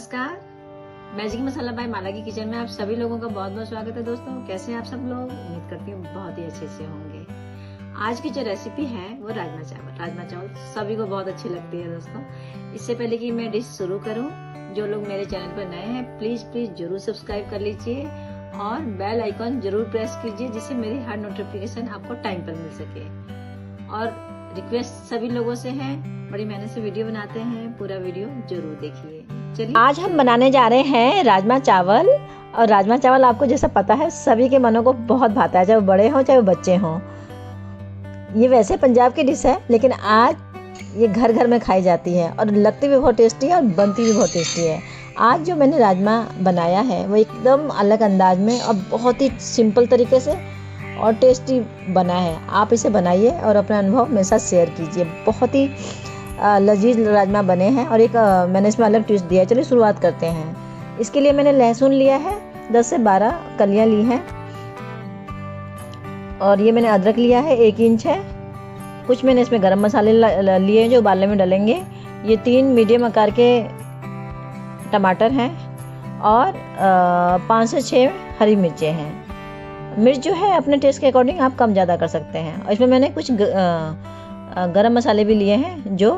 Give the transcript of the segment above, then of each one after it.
नमस्कार, मैजिक मसाला बाय माला की किचन में आप सभी लोगों का बहुत बहुत स्वागत है। दोस्तों, कैसे हैं आप सब लोग? उम्मीद करती हूँ बहुत ही अच्छे से होंगे। आज की जो रेसिपी है वो राजमा चावल सभी को बहुत अच्छी लगती है। दोस्तों, इससे पहले कि मैं डिश शुरू करूँ, जो लोग मेरे चैनल पर नए हैं प्लीज जरूर सब्सक्राइब कर लीजिए और बेल आइकॉन जरूर प्रेस कीजिए, जिससे मेरी हर नोटिफिकेशन आपको टाइम पर मिल सके। और रिक्वेस्ट सभी लोगों से है, बड़ी मेहनत से वीडियो बनाते हैं, पूरा वीडियो जरूर देखिए। चलिए, आज हम बनाने जा रहे हैं राजमा चावल। और राजमा चावल आपको जैसा पता है सभी के मनों को बहुत भाता है, चाहे वो बड़े हों चाहे वो बच्चे हों। ये वैसे पंजाब की डिश है, लेकिन आज ये घर घर में खाई जाती है और लगती भी बहुत टेस्टी है और बनती भी बहुत टेस्टी है। आज जो मैंने राजमा बनाया है वो एकदम अलग अंदाज में और बहुत ही सिंपल तरीके से और टेस्टी बना है। आप इसे बनाइए और अपना अनुभव मेरे साथ शेयर कीजिए। बहुत ही लजीज राजमा बने हैं और एक मैंने इसमें अलग ट्विस्ट दिया है। चलिए शुरुआत करते हैं। इसके लिए मैंने लहसुन लिया है, 10 से 12 कलियां ली हैं, और ये मैंने अदरक लिया है 1 इंच है। कुछ मैंने इसमें गरम मसाले लिए हैं जो उबालने में डलेंगे। ये 3 मीडियम आकार के टमाटर हैं और 5 से 6 हरी मिर्चें हैं। मिर्च जो है अपने टेस्ट के अकॉर्डिंग आप कम ज़्यादा कर सकते हैं। और इसमें मैंने कुछ गरम मसाले भी लिए हैं जो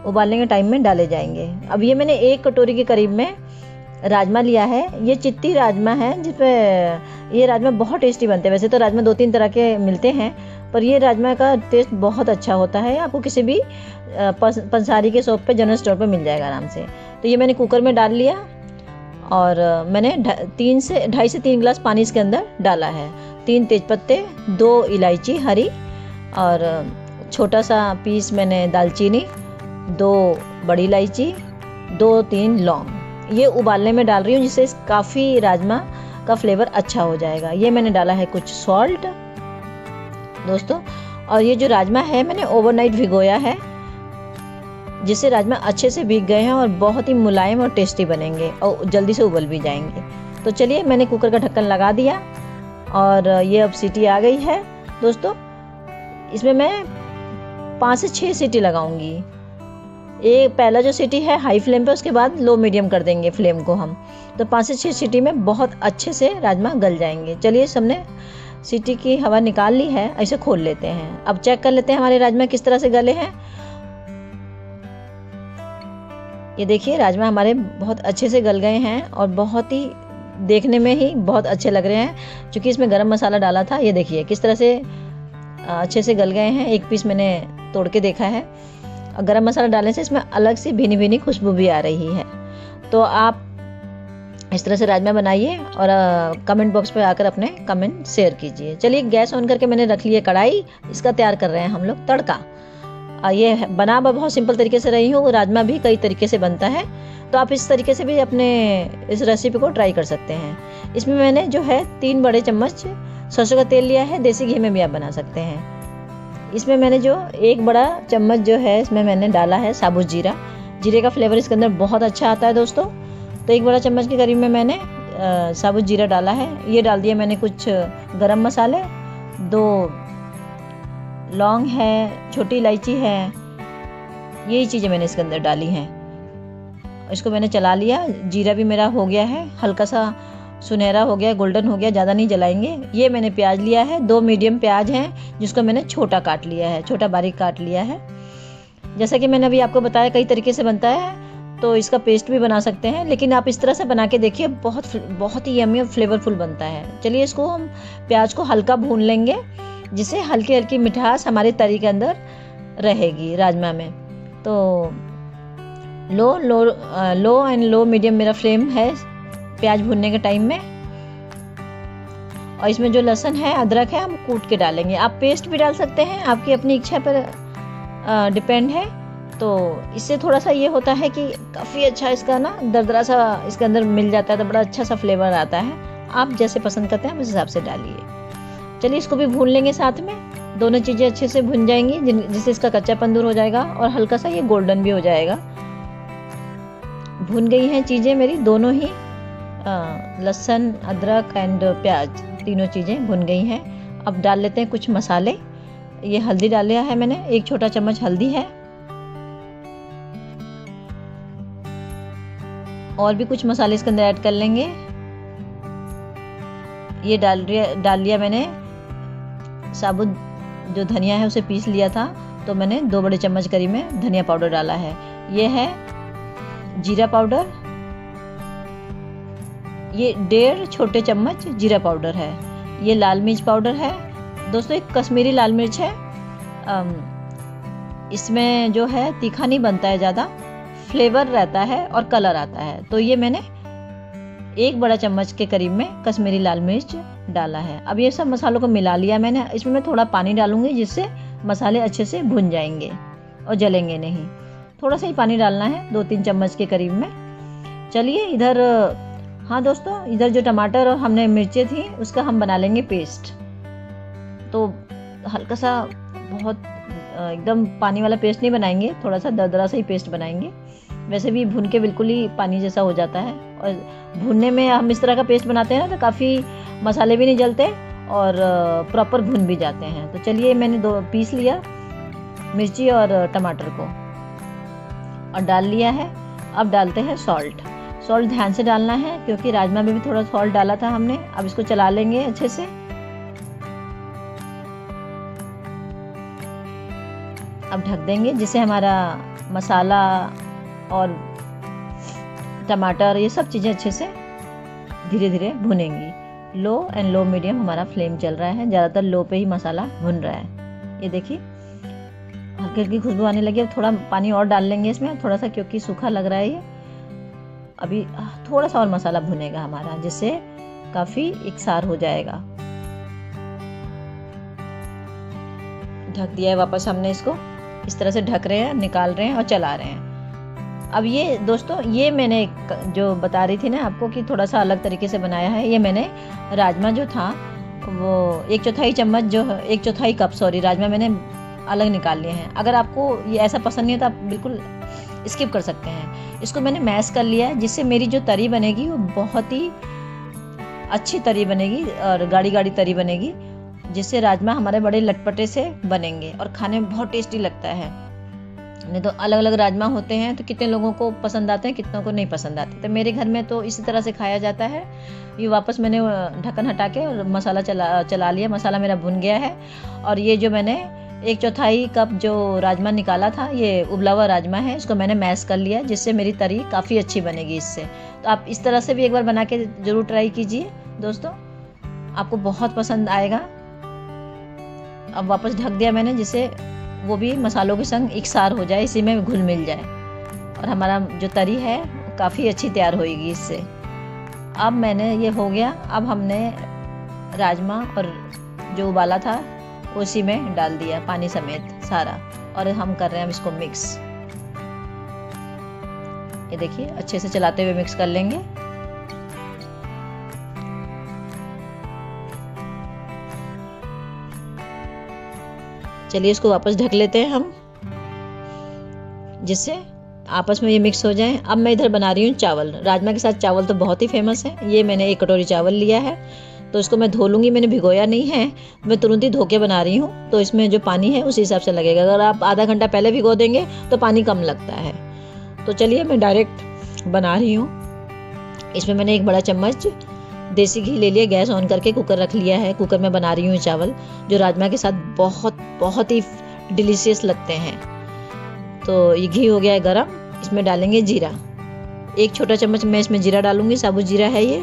उबालने के टाइम में डाले जाएंगे। अब ये मैंने 1 कटोरी के करीब में राजमा लिया है। ये चित्ती राजमा है, जिसपे ये राजमा बहुत टेस्टी बनते हैं। वैसे तो राजमा 2-3 तरह के मिलते हैं, पर ये राजमा का टेस्ट बहुत अच्छा होता है। आपको किसी भी पंसारी के शॉप पे, जनरल स्टोर पे मिल जाएगा आराम से। तो ये मैंने कुकर में डाल लिया और मैंने 2.5 से 3 गिलास पानी इसके अंदर डाला है। 3 तेजपत्ते, 2 इलायची हरी और छोटा सा पीस मैंने दालचीनी, 2 बड़ी इलायची, 2-3 लौंग। ये उबालने में डाल रही हूँ, जिससे काफ़ी राजमा का फ्लेवर अच्छा हो जाएगा। ये मैंने डाला है कुछ सॉल्ट दोस्तों। और ये जो राजमा है मैंने ओवरनाइट भिगोया है, जिससे राजमा अच्छे से भीग गए हैं और बहुत ही मुलायम और टेस्टी बनेंगे और जल्दी से उबल भी जाएंगे। तो चलिए, मैंने कुकर का ढक्कन लगा दिया और ये अब सीटी आ गई है। दोस्तों, इसमें मैं 5 से 6 सीटी लगाऊंगी। ये पहला जो सीटी है हाई फ्लेम पे, उसके बाद लो मीडियम कर देंगे फ्लेम को हम। तो 5 से 6 सीटी में बहुत अच्छे से राजमा गल जाएंगे। चलिए, सबने सीटी की हवा निकाल ली है, ऐसे खोल लेते हैं। अब चेक कर लेते हैं हमारे राजमा किस तरह से गले हैं। ये देखिए, राजमा हमारे बहुत अच्छे से गल गए हैं और बहुत ही देखने में ही बहुत अच्छे लग रहे हैं, क्योंकि इसमें गरम मसाला डाला था। ये देखिए किस तरह से अच्छे से गल गए हैं। एक पीस मैंने तोड़ के देखा है। और गरम मसाला डालने से इसमें अलग सी भीनी भीनी खुशबू भी आ रही है। तो आप इस तरह से राजमा बनाइए और कमेंट बॉक्स पे आकर अपने कमेंट शेयर कीजिए। चलिए, गैस ऑन करके मैंने रख ली है कढ़ाई। इसका तैयार कर रहे हैं हम लोग तड़का। ये बना बहुत सिंपल तरीके से रही हूँ। राजमा भी कई तरीके से बनता है, तो आप इस तरीके से भी अपने इस रेसिपी को ट्राई कर सकते हैं। इसमें मैंने जो है 3 बड़े चम्मच सरसों का तेल लिया है। देसी घी में भी आप बना सकते हैं। इसमें मैंने जो 1 बड़ा चम्मच जो है इसमें मैंने डाला है साबुत जीरा। जीरे का फ्लेवर इसके अंदर बहुत अच्छा आता है दोस्तों। तो 1 बड़ा चम्मच के करीब में मैंने साबुत जीरा डाला है। ये डाल दिया मैंने कुछ गरम मसाले, 2 लौंग है, छोटी इलायची है। यही चीज़ें मैंने इसके अंदर डाली हैं। इसको मैंने चला लिया। जीरा भी मेरा हो गया है, हल्का सा सुनहरा हो गया, गोल्डन हो गया, ज़्यादा नहीं जलाएंगे। ये मैंने प्याज लिया है, 2 मीडियम प्याज हैं, जिसको मैंने छोटा काट लिया है, छोटा बारीक काट लिया है। जैसा कि मैंने अभी आपको बताया कई तरीके से बनता है, तो इसका पेस्ट भी बना सकते हैं, लेकिन आप इस तरह से बना के देखिए, बहुत ही यम्मी और फ्लेवरफुल बनता है। चलिए, इसको हम प्याज को हल्का भून लेंगे, जिससे हल्की हल्की मिठास हमारे तरी के अंदर रहेगी राजमा में। तो लो एंड लो मीडियम मेरा फ्लेम है प्याज भूनने के टाइम में। और इसमें जो लहसुन है, अदरक है, हम कूट के डालेंगे। आप पेस्ट भी डाल सकते हैं, आपकी अपनी इच्छा पर डिपेंड है। तो इससे थोड़ा सा ये होता है कि काफ़ी अच्छा इसका ना दरदरा सा इसके अंदर मिल जाता है, तो बड़ा अच्छा सा फ्लेवर आता है। आप जैसे पसंद करते हैं उस हिसाब से डालिए। चलिए, इसको भी भून लेंगे साथ में। दोनों चीज़ें अच्छे से भुन जाएंगी, जिससे इसका कच्चापन दूर हो जाएगा और हल्का सा ये गोल्डन भी हो जाएगा। भुन गई हैं चीज़ें मेरी, दोनों ही लहसुन, अदरक एंड प्याज, तीनों चीज़ें भुन गई हैं। अब डाल लेते हैं कुछ मसाले। ये हल्दी डाल लिया है मैंने, 1 छोटा चम्मच हल्दी है। और भी कुछ मसाले इसके अंदर ऐड कर लेंगे। ये डाल लिया मैंने साबुत जो धनिया है उसे पीस लिया था, तो मैंने 2 बड़े चम्मच करीब में धनिया पाउडर डाला है। ये है जीरा पाउडर, ये 1.5 छोटे चम्मच जीरा पाउडर है। ये लाल मिर्च पाउडर है दोस्तों, एक कश्मीरी लाल मिर्च है। इसमें जो है तीखा नहीं बनता है, ज़्यादा फ्लेवर रहता है और कलर आता है। तो ये मैंने 1 बड़ा चम्मच के करीब में कश्मीरी लाल मिर्च डाला है। अब ये सब मसालों को मिला लिया मैंने। इसमें मैं थोड़ा पानी डालूंगी जिससे मसाले अच्छे से भुन जाएंगे और जलेंगे नहीं। थोड़ा सा ही पानी डालना है, 2-3 चम्मच के करीब में। चलिए इधर, हाँ दोस्तों, इधर जो टमाटर और हमने मिर्चें थी उसका हम बना लेंगे पेस्ट। तो हल्का सा, बहुत एकदम पानी वाला पेस्ट नहीं बनाएंगे, थोड़ा सा दरदरा सा ही पेस्ट बनाएंगे। वैसे भी भून के बिल्कुल ही पानी जैसा हो जाता है, और भूनने में हम इस तरह का पेस्ट बनाते हैं ना तो काफ़ी मसाले भी नहीं जलते और प्रॉपर भून भी जाते हैं। तो चलिए मैंने 2 पीस लिया मिर्ची और टमाटर को और डाल लिया है। अब डालते हैं सॉल्ट। सॉल्ट ध्यान से डालना है क्योंकि राजमा में भी थोड़ा सॉल्ट डाला था हमने। अब इसको चला लेंगे अच्छे से। अब ढक देंगे जिससे हमारा मसाला और टमाटर ये सब चीज़ें अच्छे से धीरे धीरे भुनेंगी। लो एंड लो मीडियम हमारा फ्लेम चल रहा है, ज़्यादातर लो पे ही मसाला भुन रहा है। ये देखिए हल्की हल्की खुशबू आने लगी। अब थोड़ा पानी और डाल लेंगे इसमें, थोड़ा सा, क्योंकि सूखा लग रहा है ये। अभी थोड़ा सा और मसाला भुनेगा हमारा, जिससे काफ़ी एकसार हो जाएगा। ढक दिया है वापस हमने इसको। इस तरह से ढक रहे हैं, निकाल रहे हैं और चला रहे हैं। अब ये दोस्तों, ये मैंने जो बता रही थी ना आपको कि थोड़ा सा अलग तरीके से बनाया है। ये मैंने राजमा जो था वो 1/4 चम्मच, जो 1/4 कप सॉरी, राजमा मैंने अलग निकाल लिए हैं। अगर आपको ये ऐसा पसंद नहीं है तो आप बिल्कुल स्किप कर सकते हैं। इसको मैंने मैश कर लिया है जिससे मेरी जो तरी बनेगी वो बहुत ही अच्छी तरी बनेगी और गाढ़ी गाढ़ी तरी बनेगी, जिससे राजमा हमारे बड़े लटपटे से बनेंगे और खाने में बहुत टेस्टी लगता है। नहीं तो अलग अलग राजमा होते हैं तो कितने लोगों को पसंद आते हैं, कितनों को नहीं पसंद आते। तो मेरे घर में तो इसी तरह से खाया जाता है। ये वापस मैंने ढक्कन हटा के और मसाला चला लिया। मसाला मेरा भुन गया है। और ये जो मैंने 1/4 कप जो राजमा निकाला था, ये उबला हुआ राजमा है, इसको मैंने मैश कर लिया जिससे मेरी तरी काफ़ी अच्छी बनेगी इससे। तो आप इस तरह से भी एक बार बना के ज़रूर ट्राई कीजिए दोस्तों, आपको बहुत पसंद आएगा। अब वापस ढक दिया मैंने जिससे वो भी मसालों के संग एकसार हो जाए, इसी में घुल मिल जाए और हमारा जो तरी है काफ़ी अच्छी तैयार होएगी इससे। अब मैंने ये हो गया। अब हमने राजमा और जो उबाला था उसी में डाल दिया पानी समेत सारा, और हम कर रहे हैं अब इसको मिक्स। ये देखिए अच्छे से चलाते हुए मिक्स कर लेंगे। चलिए इसको वापस ढक लेते हैं हम, जिससे आपस में ये मिक्स हो जाए। अब मैं इधर बना रही हूँ चावल। राजमा के साथ चावल तो बहुत ही फेमस है। ये मैंने 1 कटोरी चावल लिया है, तो इसको मैं धो लूँगी। मैंने भिगोया नहीं है, मैं तुरंत ही धो के बना रही हूँ, तो इसमें जो पानी है उस हिसाब से लगेगा। अगर आप आधा घंटा पहले भिगो देंगे तो पानी कम लगता है। तो चलिए मैं डायरेक्ट बना रही हूँ। इसमें मैंने 1 बड़ा चम्मच देसी घी ले लिया, गैस ऑन करके कुकर रख लिया है। कुकर में बना रही हूँ चावल, जो राजमा के साथ बहुत बहुत ही डिलीशियस लगते हैं। तो ये घी हो गया है गरम। इसमें डालेंगे जीरा। 1 छोटा चम्मच मैं इसमें जीरा डालूंगी, साबुत जीरा है ये।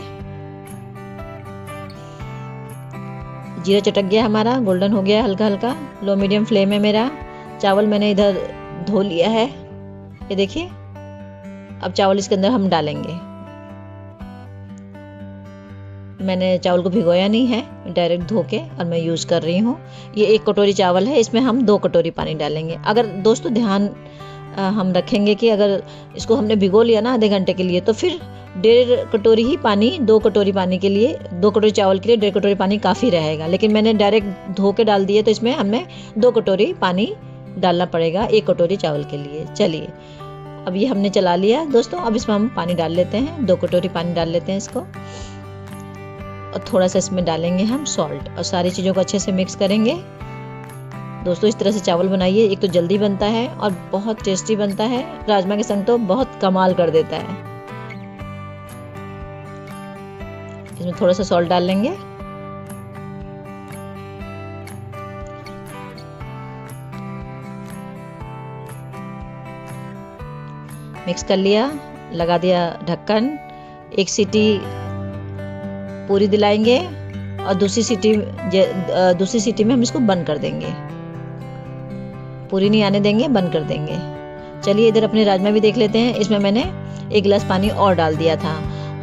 जीरा चटक गया हमारा, गोल्डन हो गया हल्का हल्का। लो मीडियम फ्लेम है मेरा। चावल मैंने इधर धो लिया है, ये देखिए। अब चावल इसके अंदर हम डालेंगे। मैंने चावल को भिगोया नहीं है, डायरेक्ट धो के और मैं यूज़ कर रही हूँ। ये 1 कटोरी चावल है, इसमें हम 2 कटोरी पानी डालेंगे। अगर दोस्तों ध्यान हम रखेंगे कि अगर इसको हमने भिगो लिया ना आधे घंटे के लिए, तो फिर 1.5 कटोरी ही पानी, 2 कटोरी पानी के लिए, 2 कटोरी चावल के लिए 1.5 कटोरी पानी काफ़ी रहेगा। लेकिन मैंने डायरेक्ट धो के डाल दिए, तो इसमें हमें 2 कटोरी पानी डालना पड़ेगा 1 कटोरी चावल के लिए। चलिए अब ये हमने चला लिया दोस्तों। अब इसमें हम पानी डाल लेते हैं, 2 कटोरी पानी डाल लेते हैं इसको, और थोड़ा सा इसमें डालेंगे हम सॉल्ट, और सारी चीज़ों को अच्छे से मिक्स करेंगे। दोस्तों इस तरह से चावल बनाइए, एक तो जल्दी बनता है और बहुत टेस्टी बनता है। राजमा के संग तो बहुत कमाल कर देता है। इसमें थोड़ा सा सॉल्ट डाल लेंगे। मिक्स कर लिया, लगा दिया ढक्कन। एक सीटी पूरी दिलाएंगे और दूसरी सीटी में हम इसको बंद कर देंगे। पूरी नहीं आने देंगे, बंद कर देंगे। चलिए इधर अपने राजमा भी देख लेते हैं। इसमें मैंने 1 गिलास पानी और डाल दिया था।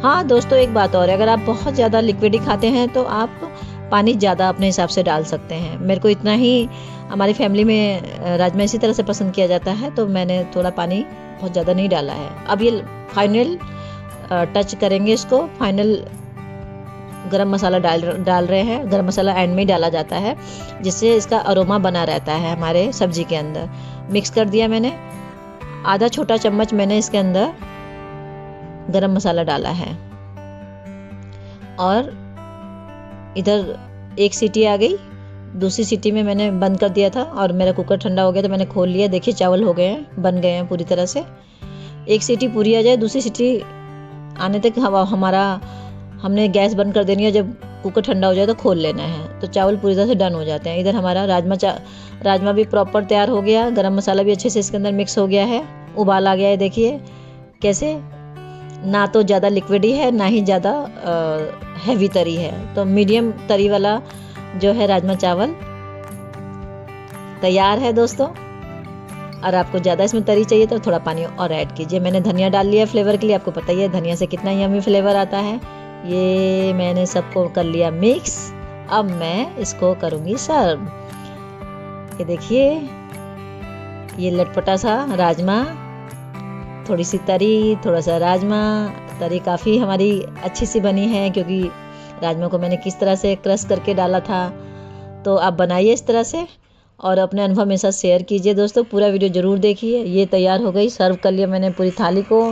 हाँ दोस्तों, एक बात और है, अगर आप बहुत ज़्यादा लिक्विड ही खाते हैं तो आप पानी ज़्यादा अपने हिसाब से डाल सकते हैं। मेरे को इतना ही, हमारी फैमिली में राजमा इसी तरह से पसंद किया जाता है, तो मैंने थोड़ा पानी बहुत ज़्यादा नहीं डाला है। अब ये फाइनल टच करेंगे इसको। फाइनल गरम मसाला डाल रहे हैं। गरम मसाला एंड में ही डाला जाता है, जिससे इसका अरोमा बना रहता है हमारे सब्जी के अंदर। मिक्स कर दिया मैंने। आधा छोटा चम्मच मैंने इसके अंदर गरम मसाला डाला है। और इधर एक सीटी आ गई। दूसरी सीटी में मैंने बंद कर दिया था और मेरा कुकर ठंडा हो गया तो मैंने खोल लिया। देखिए चावल हो गए हैं, बन गए हैं पूरी तरह से। एक सीटी पूरी आ जाए, दूसरी सीटी आने तक हमने गैस बंद कर देनी है। जब कुकर ठंडा हो जाए तो खोल लेना है, तो चावल पूरी तरह से डन हो जाते हैं। इधर हमारा राजमा भी प्रॉपर तैयार हो गया। गरम मसाला भी अच्छे से इसके अंदर मिक्स हो गया है। उबाल आ गया है, देखिए कैसे, ना तो ज़्यादा लिक्विड ही है ना ही ज़्यादा हैवी तरी है। तो मीडियम तरी वाला जो है राजमा चावल तैयार है दोस्तों। और आपको ज़्यादा इसमें तरी चाहिए तो थोड़ा पानी और ऐड कीजिए। मैंने धनिया डाल लिया फ्लेवर के लिए। आपको पता ही है धनिया से कितना यम्मी फ्लेवर आता है। ये मैंने सबको कर लिया मिक्स। अब मैं इसको करूँगी सर्व। ये देखिए, ये लटपटा सा राजमा, थोड़ी सी तरी, थोड़ा सा राजमा। तरी काफ़ी हमारी अच्छी सी बनी है क्योंकि राजमा को मैंने किस तरह से क्रश करके डाला था। तो आप बनाइए इस तरह से और अपने अनुभव मेरे साथ शेयर कीजिए दोस्तों। पूरा वीडियो ज़रूर देखिए। ये तैयार हो गई, सर्व कर लिया मैंने पूरी थाली को।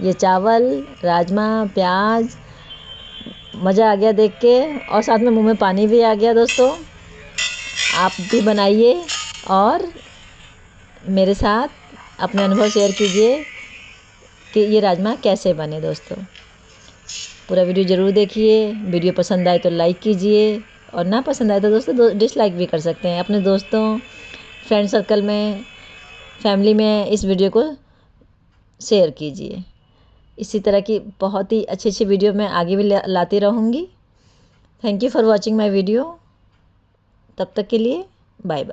ये चावल, राजमा, प्याज, मज़ा आ गया देख के और साथ में मुंह में पानी भी आ गया दोस्तों। आप भी बनाइए और मेरे साथ अपने अनुभव शेयर कीजिए कि ये राजमा कैसे बने दोस्तों। पूरा वीडियो ज़रूर देखिए। वीडियो पसंद आए तो लाइक कीजिए और ना पसंद आए तो दोस्तों डिसलाइक भी कर सकते हैं। अपने दोस्तों, फ्रेंड सर्कल में, फैमिली में इस वीडियो को शेयर कीजिए। इसी तरह की बहुत ही अच्छी अच्छी वीडियो मैं आगे भी लाती रहूँगी। Thank you for watching my video. तब तक के लिए बाय बाय।